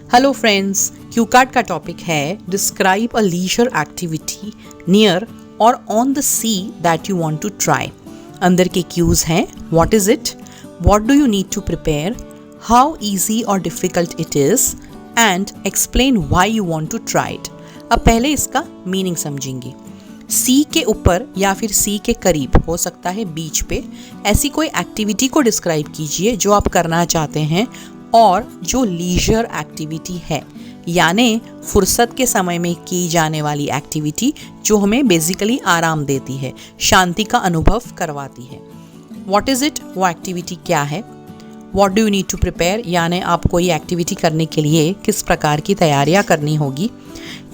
Hello friends, cue card का topic है describe a leisure activity near और on the sea that you want to try. अंदर के cues हैं what is it, what do you need to prepare, how easy और difficult it is and explain why you want to try it. अब पहले इसका meaning समझेंगे। सी के ऊपर या फिर सी के करीब, हो सकता है बीच पे, ऐसी कोई एक्टिविटी को डिस्क्राइब कीजिए जो आप करना चाहते हैं और जो लीजर एक्टिविटी है, यानी फुर्सत के समय में की जाने वाली एक्टिविटी जो हमें बेसिकली आराम देती है, शांति का अनुभव करवाती है। व्हाट इज़ इट, वो एक्टिविटी क्या है। What do you need to prepare, यानी आप कोई एक्टिविटी करने के लिए किस प्रकार की तैयारियां करनी होगी,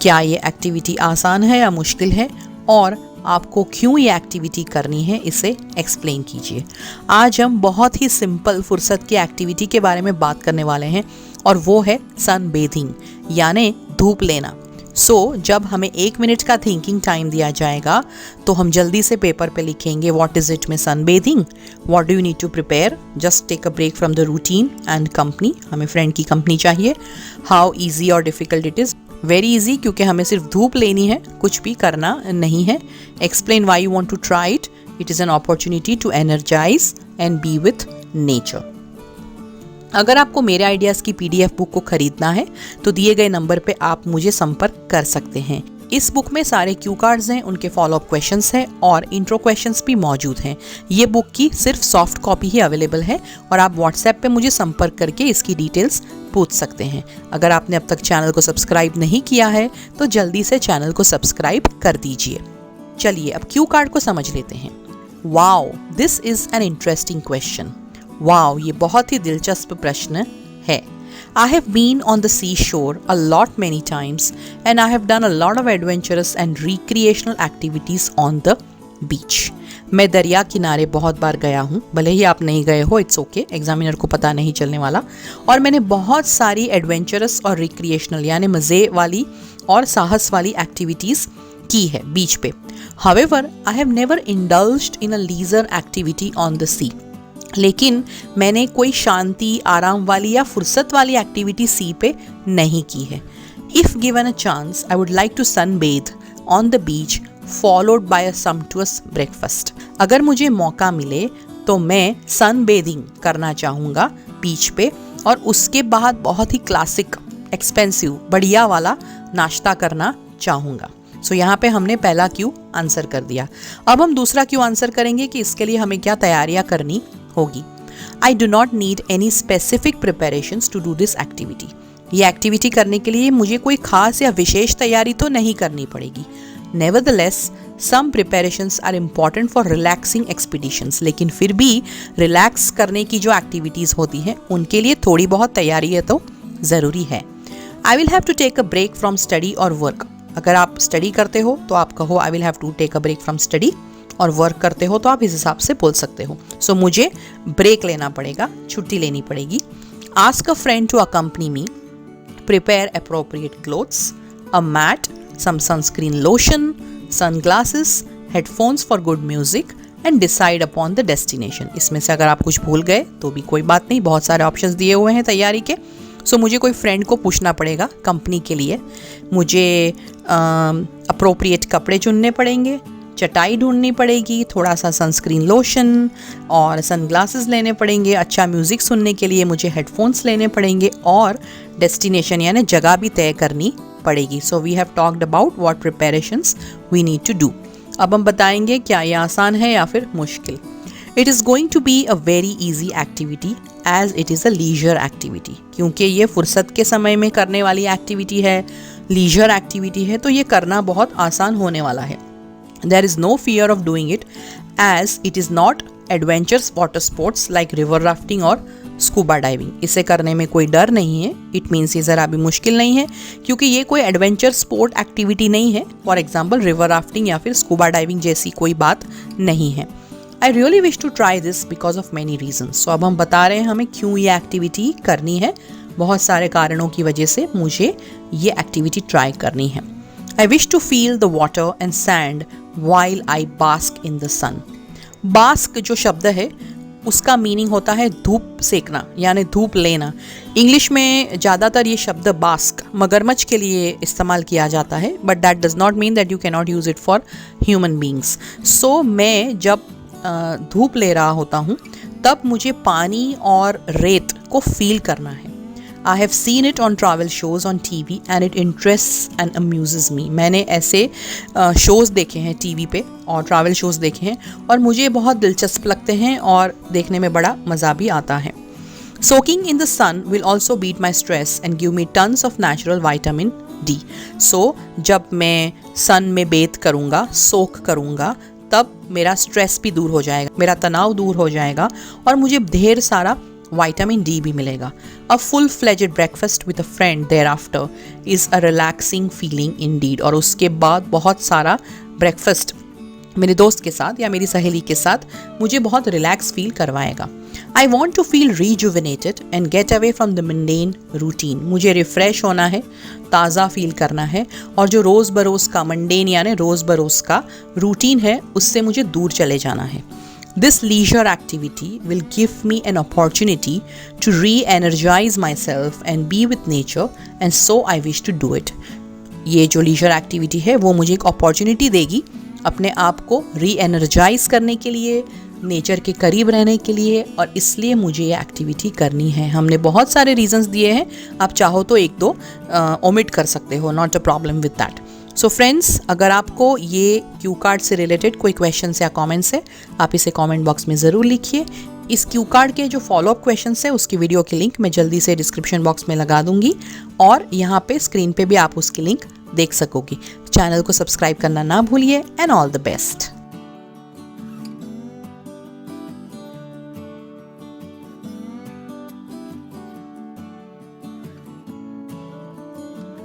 क्या ये एक्टिविटी आसान है या मुश्किल है और आपको क्यों ये एक्टिविटी करनी है, इसे एक्सप्लेन कीजिए। आज हम बहुत ही सिंपल फुर्सत की एक्टिविटी के बारे में बात करने वाले हैं और वो है सन बेथिंग, यानी धूप लेना। जब हमें 1 मिनट का थिंकिंग टाइम दिया जाएगा तो हम जल्दी से पेपर पे लिखेंगे व्हाट इज इट में sunbathing, what do you need to prepare, just take a break from the routine and company, हमें फ्रेंड की कंपनी चाहिए, हाउ ईजी और difficult it is, very easy क्योंकि हमें सिर्फ धूप लेनी है, कुछ भी करना नहीं है, explain why you want to try it, it is an opportunity to energize and be with nature. अगर आपको मेरे आइडियाज़ की PDF बुक को खरीदना है तो दिए गए नंबर पे आप मुझे संपर्क कर सकते हैं। इस बुक में सारे क्यू कार्ड्स हैं, उनके फॉलोअप क्वेश्चंस हैं और इंट्रो क्वेश्चंस भी मौजूद हैं। ये बुक की सिर्फ सॉफ्ट कॉपी ही अवेलेबल है और आप व्हाट्सएप पे मुझे संपर्क करके इसकी डिटेल्स पूछ सकते हैं। अगर आपने अब तक चैनल को सब्सक्राइब नहीं किया है तो जल्दी से चैनल को सब्सक्राइब कर दीजिए। चलिए अब क्यू कार्ड को समझ लेते हैं। Wow, this is an interesting question. Wow, ये बहुत ही दिलचस्प प्रश्न है। I have been on the seashore a lot many times and I have done a lot of adventurous and recreational activities on the beach. मैं दरिया किनारे बहुत बार गया हूँ, भले ही आप नहीं गए हो, इट्स ओके, एग्जामिनर को पता नहीं चलने वाला। और मैंने बहुत सारी एडवेंचरस और रिक्रिएशनल यानी मज़े वाली और साहस वाली एक्टिविटीज़ की है बीच पे। However, I have never indulged in a leisure activity on the sea. लेकिन मैंने कोई शांति, आराम वाली या फुर्सत वाली एक्टिविटी सी पे नहीं की है। If given a chance I would like to sunbathe on the beach followed by a sumptuous breakfast. अगर मुझे मौका मिले तो मैं सनबेथिंग करना चाहूँगा बीच पे और उसके बाद बहुत ही क्लासिक, एक्सपेंसिव, बढ़िया वाला नाश्ता करना चाहूँगा। यहाँ पे हमने पहला क्यू आंसर कर दिया। अब हम दूसरा क्यू आंसर करेंगे कि इसके लिए हमें क्या तैयारियां करनी होगी। I do not need any specific preparations to do this activity. ये एक्टिविटी करने के लिए मुझे कोई खास या विशेष तैयारी तो नहीं करनी पड़ेगी। Nevertheless, some preparations are important for relaxing expeditions. लेकिन फिर भी रिलैक्स करने की जो एक्टिविटीज़ होती हैं उनके लिए थोड़ी बहुत तैयारी है तो ज़रूरी है। I will have to take a break from study or work. अगर आप स्टडी करते हो तो आप कहो I will have to take a break from study, और वर्क करते हो तो आप इस हिसाब से बोल सकते हो। मुझे ब्रेक लेना पड़ेगा, छुट्टी लेनी पड़ेगी। Ask a friend to accompany me, prepare appropriate clothes, a mat, some sunscreen lotion, sunglasses, headphones for good music and decide upon the destination. इसमें से अगर आप कुछ भूल गए तो भी कोई बात नहीं, बहुत सारे ऑप्शंस दिए हुए हैं तैयारी के। मुझे कोई फ्रेंड को पूछना पड़ेगा कंपनी के लिए, मुझे अप्रोप्रिएट कपड़े चुनने पड़ेंगे, चटाई ढूंढनी पड़ेगी, थोड़ा सा सनस्क्रीन लोशन और सनग्लासेस लेने पड़ेंगे, अच्छा म्यूज़िक सुनने के लिए मुझे हेडफोन्स लेने पड़ेंगे और डेस्टिनेशन यानी जगह भी तय करनी पड़ेगी। We have talked about what preparations we need to do. अब हम बताएंगे क्या ये आसान है या फिर मुश्किल। It is going to be a very easy activity as it is a leisure activity. क्योंकि ये फुर्सत के समय में करने वाली एक्टिविटी है, लीजर एक्टिविटी है, तो ये करना बहुत आसान होने वाला है। There is no fear of doing it as it is not adventurous water sports like river rafting और scuba diving. इसे करने में कोई डर नहीं है। It means ये ज़रा भी मुश्किल नहीं है क्योंकि ये कोई एडवेंचर स्पोर्ट एक्टिविटी नहीं है। फॉर एग्जाम्पल रिवर राफ्टिंग या फिर स्कूबा डाइविंग जैसी कोई बात नहीं है। I really wish to try this because of many reasons. अब हम बता रहे हैं हमें क्यों ये एक्टिविटी करनी है। बहुत सारे कारणों की वजह से मुझे ये एक्टिविटी ट्राई करनी है। I wish to feel the water and sand while I bask in the sun. Bask जो शब्द है उसका मीनिंग होता है धूप सेकना यानी धूप लेना। इंग्लिश में ज़्यादातर ये शब्द बास्क मगरमच्छ के लिए इस्तेमाल किया जाता है, but that does not mean that you can not use it for human beings. So मैं जब धूप ले रहा होता हूँ तब मुझे पानी और रेत को फील करना है। I have seen it on travel shows on TV and it interests and amuses me. मैंने ऐसे शोज़ देखे हैं टीवी पे और ट्रैवल शोज़ देखे हैं और मुझे बहुत दिलचस्प लगते हैं और देखने में बड़ा मज़ा भी आता है। Soaking in the sun will also beat my stress and give me tons of natural vitamin D. So जब मैं सन में बेथ करूँगा, सोक करूँगा, तब मेरा स्ट्रेस भी दूर हो जाएगा, मेरा तनाव दूर हो जाएगा और मुझे ढेर सारा विटामिन डी भी मिलेगा। A full fledged breakfast with a friend there after is a relaxing feeling indeed. और उसके बाद बहुत सारा ब्रेकफास्ट मेरे दोस्त के साथ या मेरी सहेली के साथ मुझे बहुत रिलैक्स फील करवाएगा। I want to feel rejuvenated and get away from the mundane routine. मुझे रिफ़्रेश होना है, ताज़ा फील करना है और जो रोज़ बरोज़ का मंडेन यानी रोज़ बरोज़ का रूटीन है उससे मुझे दूर चले जाना है। This leisure activity will give me an opportunity to re-energize myself and be with nature and so I wish to do it. ये जो leisure activity है वो मुझे एक opportunity देगी अपने आप को re-energize करने के लिए, नेचर के करीब रहने के लिए और इसलिए मुझे ये एक्टिविटी करनी है। हमने बहुत सारे रीजंस दिए हैं, आप चाहो तो एक दो ओमिट कर सकते हो, not a problem with that. So friends, अगर आपको ये क्यू कार्ड से रिलेटेड कोई क्वेश्चंस या कमेंट्स है आप इसे कमेंट बॉक्स में ज़रूर लिखिए। इस क्यू कार्ड के जो फॉलोअप क्वेश्चंस है उसकी वीडियो की लिंक मैं जल्दी से डिस्क्रिप्शन बॉक्स में लगा दूंगी और यहाँ पे स्क्रीन पे भी आप उसकी लिंक देख सकोगी। चैनल को सब्सक्राइब करना ना भूलिए एंड ऑल द बेस्ट।